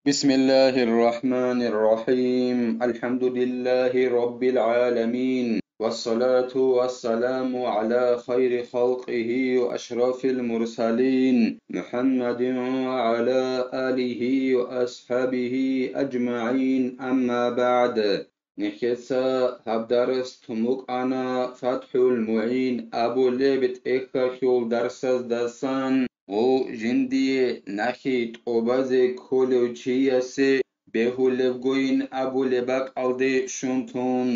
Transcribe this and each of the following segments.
بسم الله الرحمن الرحيم الحمد لله رب العالمين والصلاة والسلام على خير خلقه وأشرف المرسلين محمد وعلى آله وأصحابه أجمعين أما بعد نحكيسا هبدرس تموك أنا فتح المعين أبو ليبت إخاخيول درسز دسان او جندی نخید اوبازه کلوچیاسه بهولفگوین ابو لباق alde شونتون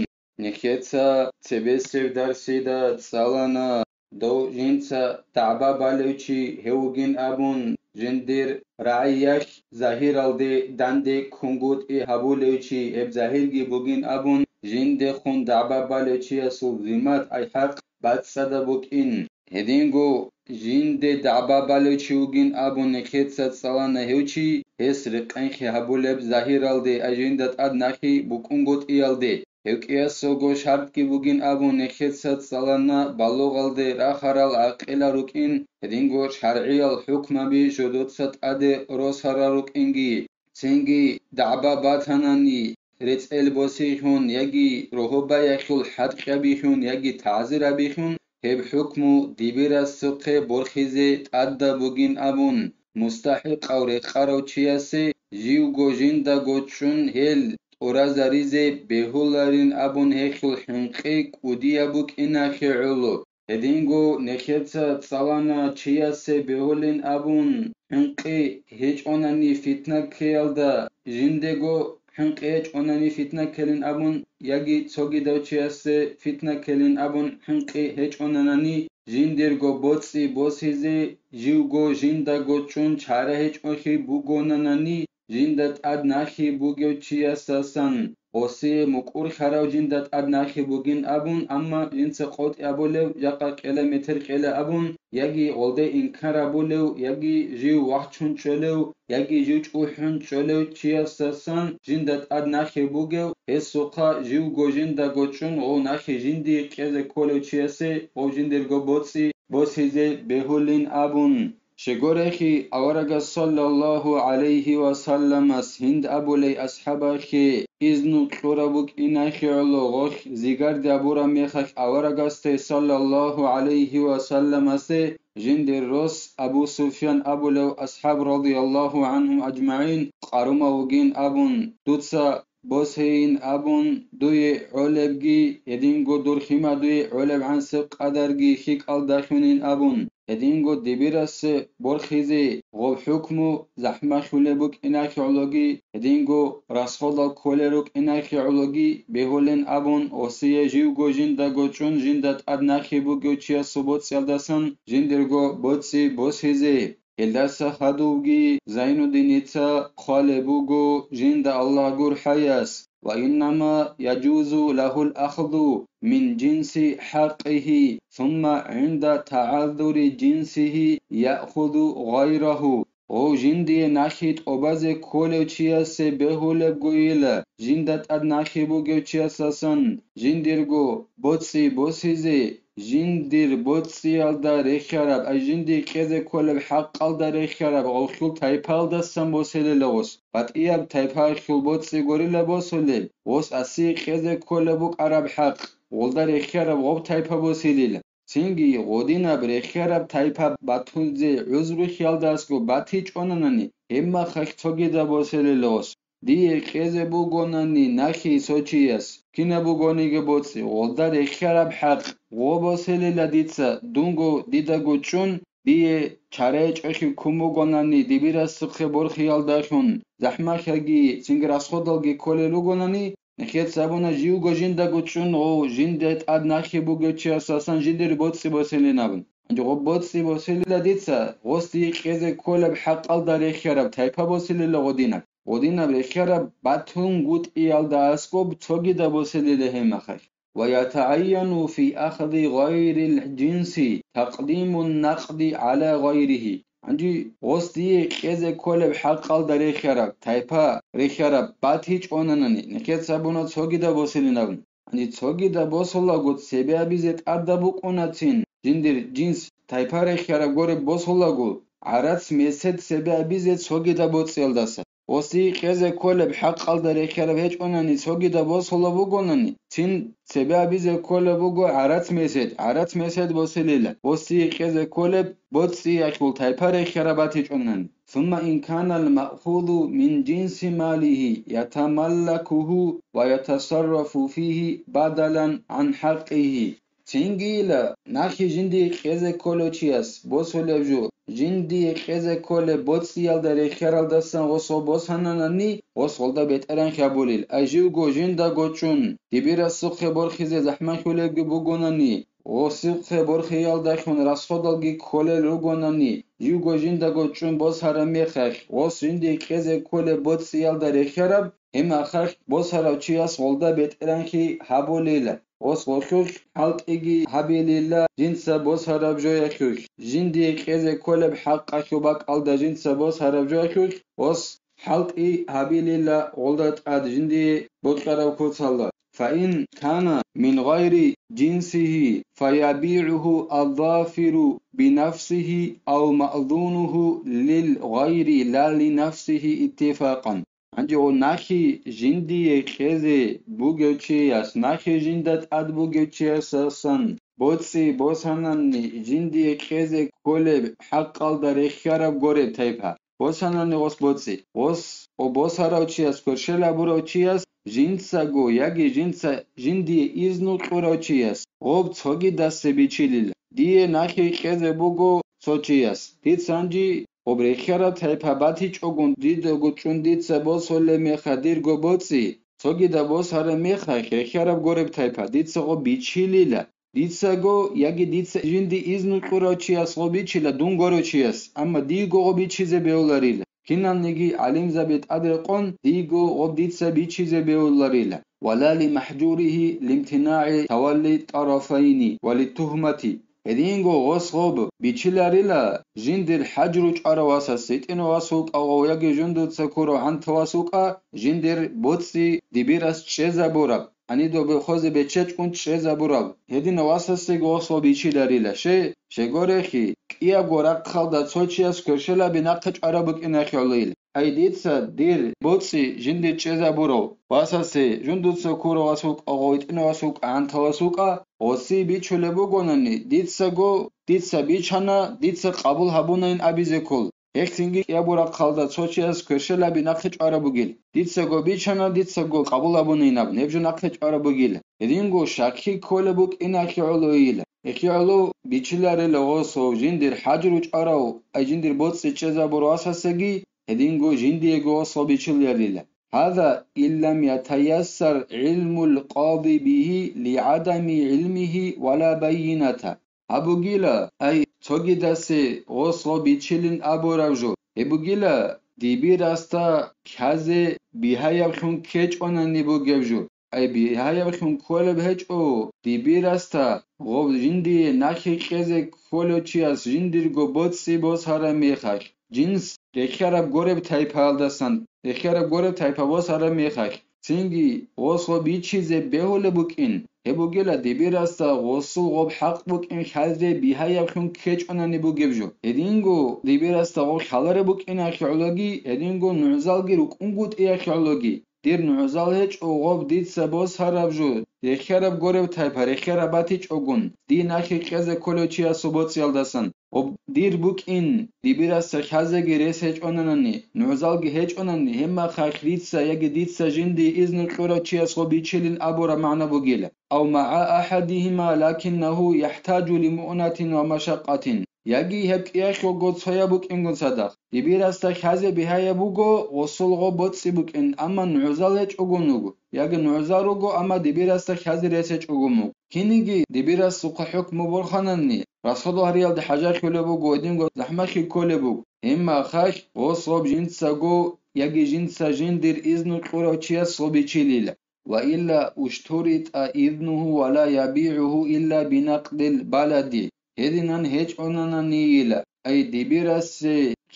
نخیتسا تبسر درسیدا سالانا دو جنسا تعبا بالوچی هوگین ابون جندر رعیش ظاهر alde دنده کنگوت ای هبولوچی اب ظاهرگی بوگین ابون جند خون تعبا بالوچی اسو زیمات ای حق بعد صدا بوکین هدینگو جند دعبا بالوچیوگین ابو نخیتسا سالانه هوچی هس رقنخی هبولب ظاهر alde اجندت اد نخی بوکنگوت ای alde هوکیاس سوگو شرط کی بوگین ابو نخیتسا سالانه بالوغ alde راخرال عقیلا روکین هدینگو شرعی الحکم بی شدوتسات اد روسارا روکینگی سنگی دعبا باتنانی رتل بوسیخون یگی روحبا یخول حد قبیخون یگی تعزیر بیخون هب حكمو ديبيرا السقه برخيزي تأدى بوغين أبون مستحق أو رخارو چياسي جيو گوجين دا گوچون هل أورازا ريزي بهولارين أبون هخل حنقيق وديا بوك إنا خيعولو هدينگو نخيتسا تسالانا چياسي بهولين أبون حنقي هيج أوناني فتنة كيالدا جندگو حنقيج أوناني فتنة كلين أبون يجي تسوغي دوچياسي فتنة كلين أبون حنقي هيج أوناناني جندرگو بوتسي بوسيزي جيوگو جندا گوچون چاره هيج أوخي بوگوناناني جندت أد ناخي بوگيو چياساسان اوسي مقور خراو جندت أد ناخي بوگين أبون أما جنس قوت أبولو يقا كيلومتر كيلا أبون يجي غلدي إنكار أبولو يجي جيو وحچون چولو يجي جيو چوحون چولو چياساسان جندت أد ناخي بوگيو هسوقا جيو گو جندا گوچون او ناخي جندي كيزي كولو چياسي او جندرگو بوتسي بوسيزي بهولين أبون شگورخی اورگا صلی الله علیه و سلم اس هند ابو لی اصحابخی ازنو خورابوک اینخی علوغخ زیگر دابورا میخک اورگاسته صلی الله علیه و سلم اس جند روس ابو سفیان ابو لو اصحاب رضی الله عنهم اجمعین قارما وگین ابون دوتسا بوسهين أبون دوي علبجي يدينغو دورخيما دوي علب عن سب قدرجي خيك الداخلين أبون يدينغو دبيرس برخيزي غو حكمو زحمة خلبوك إناخي علوغي يدينغو راسخوض الكوليروك إناخي علوغي بهولين أبون وسيه جيوغو جندا غوچون جندت أدناخي بوغيو چيا سبوت سيالدسن جندرغو بوتسي بوسيزي إلداسا خدوغي زينو دينيتا خالبوغو جند الله غور حياس وإنما يجوز له الأخذ من جنس حقه ثم عند تعذر جنسه يأخذ غيره او جندي ناخيت اوبازي كولو چياسي بهولب گويلا جندت اد ناخي بوگيو چياساسن جندرگو بوتسي بوسيزي جندر بوتسي alda رخرب اجندي كيزي كولب حق alda رخرب او خيل تايپال دستن بوسيلي لغوس بات اياب تايپال خيل بوتسي گوريلا بوسولي وس اسي كيزي كولبوك عرب حق غلدا رخرب غوب تايپا بوسيلي سينگي غودينا برخرب تايپا باتونزي عزرو خيال داسكو باتي چوناناني اما خخ توگي دا بوسيلي لغوس دي كيزي بوگوناني ناخي سوچياس كينا بوگونيگه بوتسي غلدا رخرب حق غوبوسيلي لديتسا دونگو ديدا گوچون دي چاره چخي كوموگوناني ديبيرا سخي برخيال داخون زحمه خگي سينگراس خودلگي كوليلوگوناني نخيت سابونا جيو گو جندا گوچون او جندت اد ناخي بوگو چي اساسان جندر بوتسي بوسيلي نابن انجو غو بوتسي بوسيلي لديتسا غوستي كيزي كولب حق الدار خرب تايپا بوسيلي لغودينا غودينا برخرب باتون گوت ايال دا اسكوب توگي دا بوسيلي لهمخخ ويتعين في أخذ غير الجنس تقديم النقد على غيره عندي غوستي كيزي كولب حقال دا ريخرب تايپا ريخرب بات هيچ اوناناني نكيت سابونا توگي دا بوسيلي نابن عندي توگي دا بوسولا گوت سيبيا بيزت أردا بوك اوناتين جندر جنس تايپا ريخرب گوري بوسولا گو عرات ميسد سيبيا بيزت توگي دا بوتسيل داسا Osi qeze kole bhaq qaldare khara hech onani sogi da bos hola bugonani tin sebe abize kole bugo arat mesed boselila osi qeze kole botsi akul taypare khara bati onani thumma in kana al ma'khudhu min jinsi malihi yatamallakuhu wa yatasarrafu fihi badalan an haqqihi Tingila nakhi jindi qeze kolochias bosolevju jindi qeze kole botsial da rekharal dasan oso boshanani osholda beteran khabulil ajugo jinda gochun dibira sukhe borkhize zahman khulegi bugonani osukhe borkhiyal da khun rashodalgi kole lugonani jugo jinda gochun boshara mekhakh os jindi qeze kole botsial da rekharab hema khakh boshara chias holda beteran khi habulila Os volkuk halk igi habililla jinsa bos harabjoyakuk. Jindi qeze koleb haqqa kubak alda jinsa bos harabjoyakuk. Os halk I habililla oldat ad jindi botqarav kutsalla. فإن كان من غير جنسه فيبيعه الظافر بنفسه أو مأذونه للغير لا لنفسه اتفاقا Anji o nahi jindi kheze bugevchiyas nahi jindat ad bugevchiyas san botsi bosanani jindi kheze kole haqqal da rekhara gore taypa bosanani os botsi os o bosaravchiyas korshela buravchiyas jinsa go yagi jinsa jindi iznu quravchiyas ob tsogi dasse bichilil die nahi kheze bugo sochiyas dit sanji Obrechara taypabati chogun did gochundit sabos hole mekhadir gobotsi sogi da bos hare mekha khekharab goreb taypa dit sogo bichilila dit sago yagi dit jindi iznu qurachias go bichila dun gorochias amma digo go bichize beolarila kinan nigi alim zabit adrqon digo go dit sa bichize beolarila wala li mahjurihi limtina'i tawalli tarafaini walituhmati Edingo gosgob bichilarila jindir hajru chara wasas itino wasuk agoyagi jundu tsakuro antwasuka jindir botsi dibiras chezaburab anido be khoze be chechkun chezaburab edino wasas gosgo bichilarila shegorehi kia gorak khalda sochias kershela binaqta chara bukina kholil Aiditsa dir botsi jindi chezaburo wasase jundu tsakuro wasuk agoyitino wasuk antwasuka Osi bichule bugonani ditsa bichana ditsa qabul habunain abizekol eksingi yabura qalda sochias kershela binaqch arabugil ditsa go bichana ditsa go qabul habunain ab nebju naqch arabugil edingo shakhi kolebuk inakhi uluil ekhialo bichilare logoso jindir hajru charao ajindir botsi chezaburo asasegi edingo jindiye go so bichilarila هذا إن لم يتيسر علم القاضي به لعدم علمه ولا بينته أبوغيلا أي توغيداسي غوصو بيچلين أبو رجو أبوغيلا ديبي راستا كازي بيهايا بخون كيچ أوناني بوغيبجو أي بيهايا بخون كولة بهيچو ديبي راستا غوب جندي ناخي كيزي كولو چياس جندير غو بوتسي بوس هارا ميخاك جنس رخيارب غورب تايپالداسان ეხარა გორე თაიფავოს არა მიხაკ ცინგი ოსო ბიჩიზე ბეჰოლე ბუკინ ებუგელა დიბირასა ოსულ ღობ ჰაყ ბუკინ ხალზე ბიჰაია ხუნ ქეჭონანი ბუგებჟო ედინგო დიბირასა ღო ხალარე ბუკინ ახიოლოგი ედინგო ნუზალგი რუკუნგუტ ახიოლოგი დირ ნუზალ ჰეჭ ღობ დიცსა ბოს ჰარაბჟო ეხარა გორე თაიფა ეხარა ბათი ჭოგუნ დი ნახი ყეზე კოლოჩია სუბოციალდასან dir bukin dibirasa khazegi res heçonanani nuzalgi heçonani hemma khakritsa yagi ditsa jindi iznul qurachias go bichilin abura ma'na bugila aw ma'a ahadihima lakinnahu yahtaju li mu'natin wa mashaqqatin yagi hepqiakho gotsoya bukin gonsada dibirasa khaze bihaya bugo osulgo botsi bukin amma nuzal heçogunugo yagi nuzarugo amma dibirasa khaze res heçogumu kinigi dibiras suqa hukmu borxanani Расходу хариял де хажар кулебу годинго захмахи кулебу. Имма хах особ жинцаго яги жинца жиндир изну qurachia sobichilila. وإلا اشترط إذنه ولا يبيعه إلا بنقد البلد. هذنان هيج أنانيلا أي دبيرس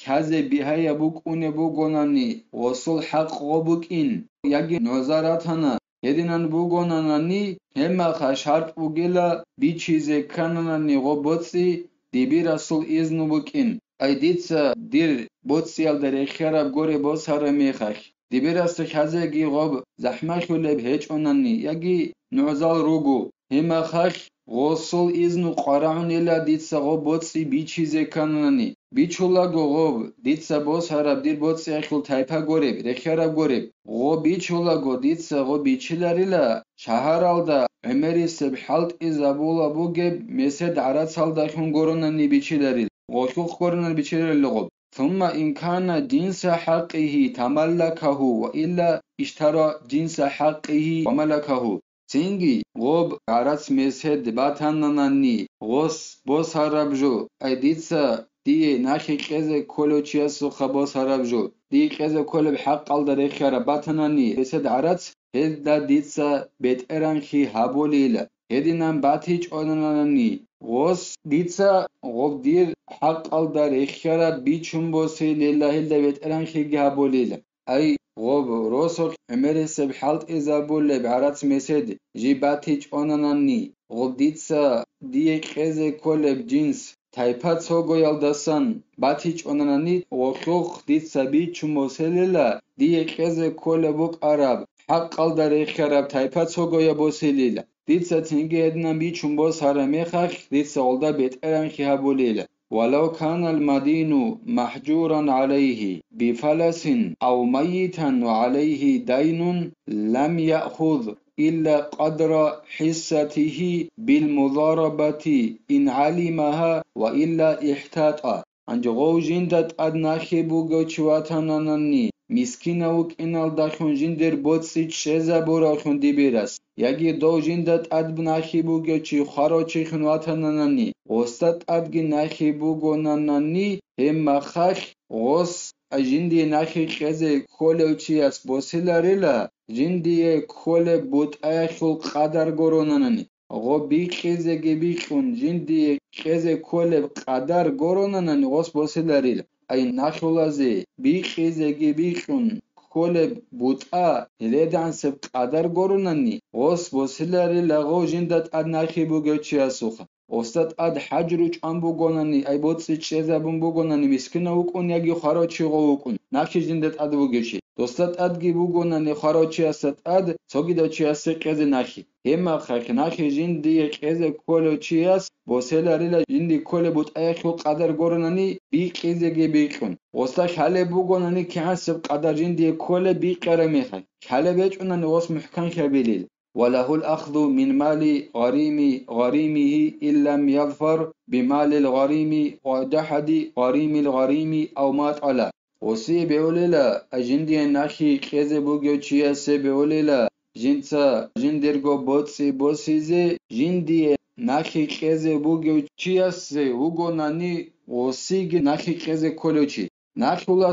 كذا بهاي بوك بوغوناني وصل حق غبوك إن يجي نظراتنا هذنان بوغوناني هما خشارت بوغيلا بيچيزه كاناني غبوتسي دبيرسول إذن بوك إن Ay ditsa dir botsial der ekharab gore bos haramekh. Diberast khazegi gob zahmakhuleb hechonani yagi nuzal rugu hima khakh غسل iznu qaraun ela ditsa go botsi bichize kanani bichula go ditsa bos harab dir botsi akhul taypa goreb rekharab goreb go bichula go ditsa go bichilarila shaharalda emeriseb halt izabula buge mesed aratsalda khun goronani bichilaril go goronani bichilaril go ثم إن كان جنس حقه تملكه وإلا اشترى جنس حقه وملكه Цинги гоб арац месед батаннани гос бос харабжу айдица ди нахи кезе колочиасу хабос харабжу ди кезе колеб хаққалда рехара батанани месед арац хедда дица бетеранхи хаболила хединам батич онанани гос дица гоб дир хаққалда рехара бичумбоси лиллахилда бетеранхи хаболила ай غوب روسوك امرس بحالت ازابول بعرات مسد جيباتيج اوناناني غوب ديتسا ديك خزه كولب جنس تايبات سوغو يالداسان باتيج اوناناني وخوخ ديتسا بيچو موسللا ديك خزه كولبوك عرب حق قلداري خراب تايبات سوغو يابوسللا ديتسا تنگي ادنا بيچو موس هرميخاخ ديتسا اولدا بيت اران خيابوليلا ولو كان المدين محجورا عليه بفلس أو ميتا وعليه دين لم يأخذ إلا قدر حصته بالمضاربة إن علمها وإلا احتاط عند غوجندت أدناخي بوغوچواتانانني مسكينوك إنال داخون جندر بوتسيچ شزا براخون ديبيرس يجي دو جندت أدبناخي بوغوچي خاروچي خنواتانانني غستت أدگي ناخي بوغونانانني هم مخاخ غس جندي ناخي خزي كولوچياس بوسيلاريلا جندي كول بوت ايخل قدر گوروناناني غو بيخزي گبيخون جندي خزي كول قدر گوروناناني غس بوسيلاريلا اي ناخولازي بيخزي گبيخون كول بوتا هلدان سب قدر گوروناني غس بوسيلاريلا غو جندت ادناخي بوغوچياسوخ Остат ад хаджруч амбугонани айботсич шезабун бугонани мискина укун яги харочи го укун нахижиндет ад бугеши достат адги бугонани харочи асат ад согидочи асе кезе нахи хема хак нахи жинди кезе колочиас боселарила жинди коле бут айху qaдар горонани би кезеге бикун оста хале бугонани касб qaдар жинди коле би qaramехай хале бечунани ос мухкан хабилил وله الأخذ من مال غريمه إن لم يظفر بمال الغريم وجحد غريم الغريم أو مات على وسي بيوليلا أجندي ناخي كيزي بوغيو تشياسي بيوليلا جنسا جندرغو بوسيزي جندي ناخي كيزي بوغيو تشياسي وغو ناني وسيغي ناخي كيزي كولوچي ناخولا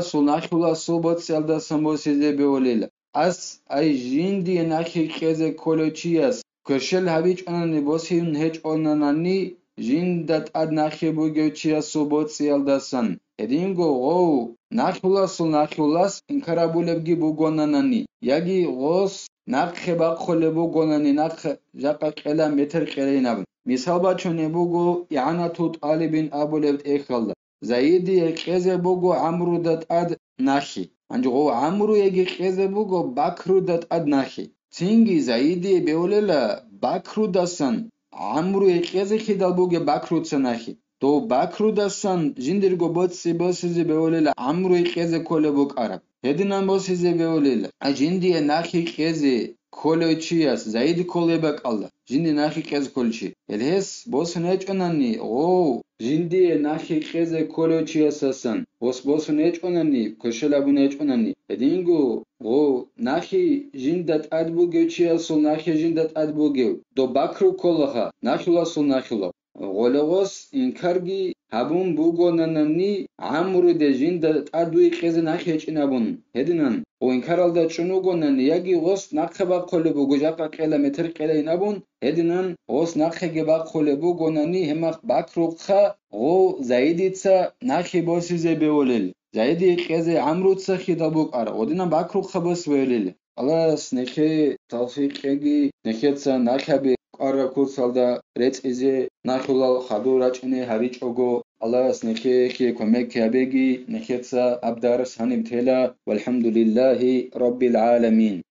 سو بوتسي الدا سموسيزي بيوليلا as ay jindi nakhi kheze kolochias kershel habich onani bosin hech onanani jindat ad nakhi bugochias sobotsialdasan edingo go nakhulas inkarabulebgi bugonanani yagi gos nakhe baqole bugonani nakh jaqa qela meter qelinab misalba chone bugo i'anatu talibin abulebt ekhalla zaidi kheze bugo amrudat ad nakhi анҷо амру яги хезе буго бакрудат аднахи цинги заиди беолела бакрудасан амру хезе хидал буге бакрудсанахи то бакрудасан жиндирго босизи беолела амру хезе коле бук араб хединан босизи беолела а жинди нахи хезе колочиас заиди коле бакалла жинди нахи хезе колчи элес босунечонани о жинди нахи хезе колочиасасан босунечонани кошелабунечонани эдингу о нахи жиндат адбугечиасу нахи жиндат адбугев до бакру колаха нахиласу нахила гологос инкарги habun bugonanani amru de jindат adui хезе нахи чинабун эдинан o inkaralda chunugonani yagi gos nakheba qole bugojaqa kilometr qelainabun edinan gos nakhege ba qole bugonani hemaq bakruqa go zaiditsa nakhi bosize beolel zaidi qeze amrutsa khidabuk ara odinan bakruqa bos beolel alas nekhe tawfiqegi nekhetsa nakhabe ara kursalda retsize nakhulal khadura chine harichogo Allah sneke ki komek kabegi neketsa abdar sanim tela walhamdulillahi rabbil alamin.